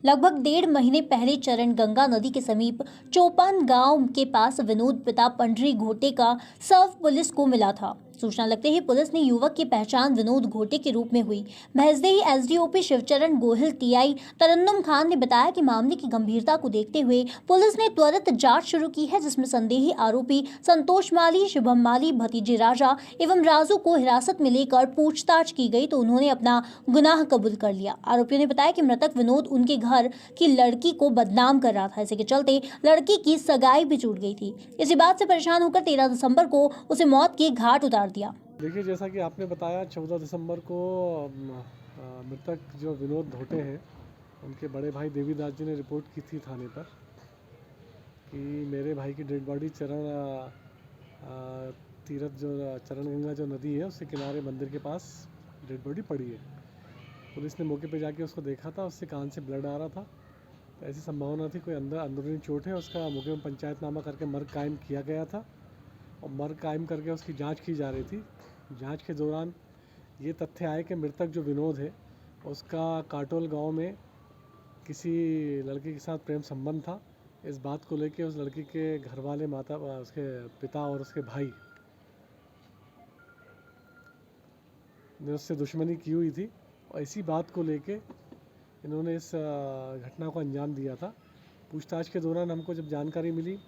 लगभग 1.5 महीने पहले चरण गंगा नदी के समीप चौपान गांव के पास विनोद पिता पंडरी घोटे का शव पुलिस को मिला था। सूचना लगते ही पुलिस ने युवक की पहचान विनोद घोटे के रूप में हुई। भैंसदेही एसडीओपी शिवचरण गोहिल टीआई तरन्नुम खान ने बताया कि मामले की गंभीरता को देखते हुए पुलिस ने त्वरित जांच शुरू की है, जिसमें संदेही आरोपी संतोष माली, शुभम माली, भतीजे राजा एवं राजू को हिरासत में लेकर पूछताछ की गई तो उन्होंने अपना गुनाह कबूल कर लिया। आरोपियों ने बताया कि मृतक विनोद उनके घर की लड़की को बदनाम कर रहा था। इसी के चलते लड़की की सगाई भी छूट गई थी। इसी बात से परेशान होकर 13 दिसंबर को उसे मौत के घाट उतार दिया। देखिए, जैसा कि आपने बताया 14 दिसंबर को मृतक जो विनोद घोटे हैं, उनके बड़े भाई देवीदास जी ने रिपोर्ट की थी थाने पर कि मेरे भाई की डेड बॉडी चरण तीरथ जो चरण गंगा जो नदी है उसके किनारे मंदिर के पास डेड बॉडी पड़ी है। पुलिस ने मौके पर जाके उसको देखा था, उससे कान से ब्लड आ रहा था। तो ऐसी संभावना थी कोई अंदरूनी चोट है। उसका मौके में पंचायतनामा करके मर्ग कायम किया गया था और मर्ग कायम करके उसकी जांच की जा रही थी। जांच के दौरान ये तथ्य आए कि मृतक जो विनोद है उसका काटोल गांव में किसी लड़की के साथ प्रेम संबंध था। इस बात को लेके उस लड़की के घर वाले, माता, उसके पिता और उसके भाई ने उससे दुश्मनी की हुई थी और इसी बात को लेके इन्होंने इस घटना को अंजाम दिया था। पूछताछ के दौरान हमको जब जानकारी मिली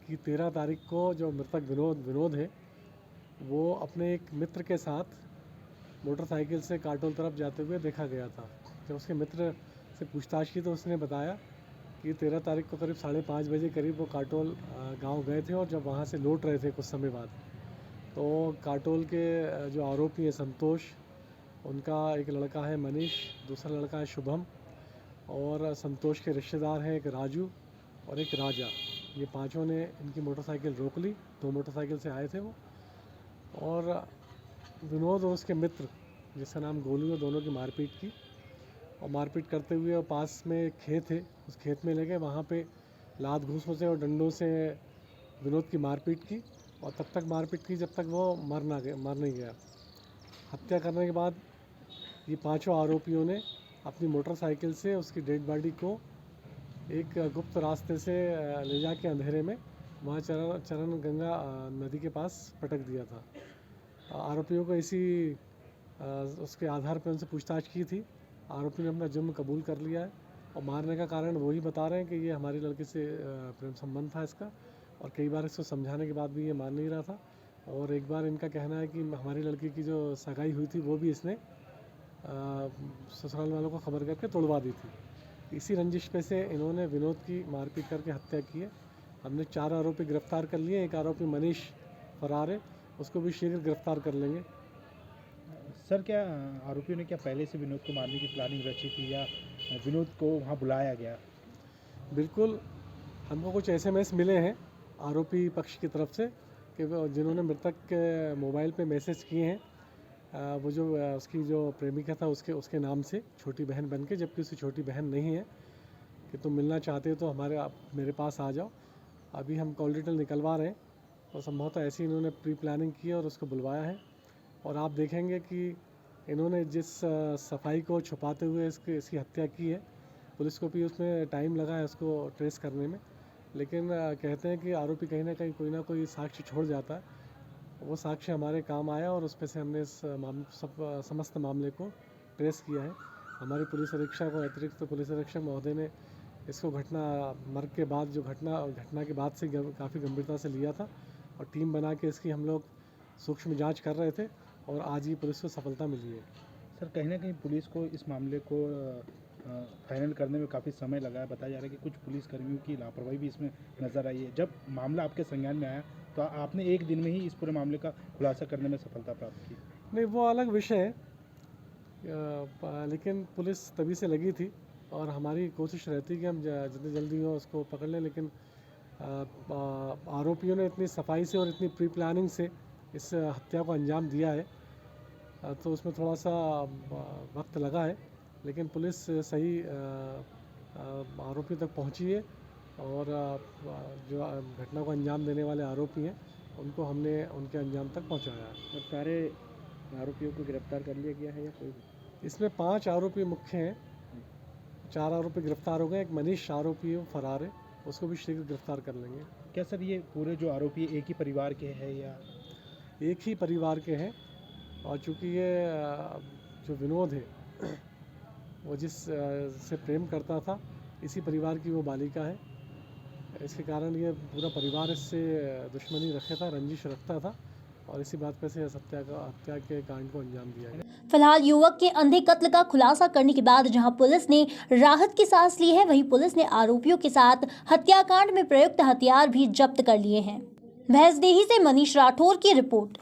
कि 13 तारीख को जो मृतक विनोद है वो अपने एक मित्र के साथ मोटरसाइकिल से काटोल तरफ जाते हुए देखा गया था। जब उसके मित्र से पूछताछ की तो उसने बताया कि 13 तारीख को करीब 5:30 बजे करीब वो काटोल गांव गए थे और जब वहां से लौट रहे थे कुछ समय बाद तो काटोल के जो आरोपी है संतोष, उनका एक लड़का है मनीष, दूसरा लड़का है शुभम और संतोष के रिश्तेदार हैं एक राजू और एक राजा। ये पांचों ने इनकी मोटरसाइकिल रोक ली। 2 मोटरसाइकिल से आए थे वो और विनोद और उसके मित्र जिसका नाम गोलू है, दोनों की मारपीट की और मारपीट करते हुए और पास में एक खेत है, उस खेत में ले गए। वहाँ पे लात घूंसों से और डंडों से विनोद की मारपीट की और तब तक मारपीट की जब तक वो मर नहीं गया। हत्या करने के बाद ये पांचों आरोपियों ने अपनी मोटरसाइकिल से उसकी डेड बॉडी को एक गुप्त रास्ते से ले जाके अंधेरे में वहाँ चरण गंगा नदी के पास पटक दिया था। आरोपियों को इसी उसके आधार पर उनसे पूछताछ की थी। आरोपी ने अपना जुर्म कबूल कर लिया है और मारने का कारण वही बता रहे हैं कि ये हमारी लड़की से प्रेम संबंध था इसका और कई बार इसको समझाने के बाद भी ये मान नहीं रहा था और एक बार इनका कहना है कि हमारी लड़की की जो सगाई हुई थी वो भी इसने ससुराल वालों को खबर करके तोड़वा दी थी। इसी रंजिश पे से इन्होंने विनोद की मारपीट करके हत्या की है। हमने 4 आरोपी गिरफ्तार कर लिए। एक आरोपी मनीष फरार है, उसको भी शीघ्र गिरफ्तार कर लेंगे। सर, क्या आरोपियों ने क्या पहले से विनोद को मारने की प्लानिंग रची थी या विनोद को वहाँ बुलाया गया? बिल्कुल, हमको कुछ SMS मिले हैं आरोपी पक्ष की तरफ से कि जिन्होंने मृतक के मोबाइल पे मैसेज किए हैं। वो जो उसकी जो प्रेमिका था उसके नाम से छोटी बहन बन के, जबकि उसकी छोटी बहन नहीं है, कि तुम मिलना चाहते हो तो मेरे पास आ जाओ। अभी हम कॉल डिटेल निकलवा रहे हैं और संभवतः ऐसी इन्होंने प्री प्लानिंग की और उसको बुलवाया है और आप देखेंगे कि इन्होंने जिस सफाई को छुपाते हुए इसकी हत्या की है, पुलिस को भी उसमें टाइम लगा है उसको ट्रेस करने में, लेकिन कहते हैं कि आरोपी कहीं ना कोई साक्ष्य छोड़ जाता है। वो साक्ष्य हमारे काम आया और उस पर से हमने इस समस्त मामले को ट्रेस किया है। हमारे पुलिस अधीक्षक और अतिरिक्त पुलिस अधीक्षक महोदय ने इसको मर्ग के बाद जो घटना के बाद से काफ़ी गंभीरता से लिया था और टीम बना के इसकी हम लोग सूक्ष्म जांच कर रहे थे और आज ही पुलिस को सफलता मिली है। सर, कहीं ना कहीं पुलिस को इस मामले को फाइनल करने में काफ़ी समय लगा है। बताया जा रहा है कि कुछ पुलिसकर्मियों की लापरवाही भी इसमें नज़र आई है। जब मामला आपके संज्ञान में आया तो आपने एक दिन में ही इस पूरे मामले का खुलासा करने में सफलता प्राप्त की? नहीं, वो अलग विषय है, लेकिन पुलिस तभी से लगी थी और हमारी कोशिश रहती कि हम जितनी जल्दी हो उसको पकड़ लें, लेकिन आरोपियों ने इतनी सफाई से और इतनी प्री प्लानिंग से इस हत्या को अंजाम दिया है तो उसमें थोड़ा सा वक्त लगा है, लेकिन पुलिस सही आरोपी तक पहुंची है और जो घटना को अंजाम देने वाले आरोपी हैं उनको हमने उनके अंजाम तक पहुंचाया है। और सारे आरोपियों को गिरफ्तार कर लिया गया है या कोई? इसमें 5 आरोपी मुख्य हैं 4 आरोपी गिरफ्तार हो गए। एक मनीष आरोपी है, वो फरार है, उसको भी शीघ्र गिरफ्तार कर लेंगे। क्या सर ये पूरे जो आरोपी एक ही परिवार के हैं या एक ही परिवार के हैं, और चूँकि ये जो विनोद है वो से प्रेम करता था, इसी परिवार की वो बालिका है। इसके कारण ये पूरा परिवार इससे दुश्मनी रखता था, रंजिश रखता था, और इसी बात पर से इस हत्या के कांड को अंजाम दिया गया। फिलहाल युवक के अंधे कत्ल का खुलासा करने के बाद जहां पुलिस ने राहत की सांस ली है, वहीं पुलिस ने आरोपियों के साथ हत्याकांड में प्रयुक्त हथियार भी जब्त कर लिए हैं। भैंसदेही से मनीष राठौर की रिपोर्ट।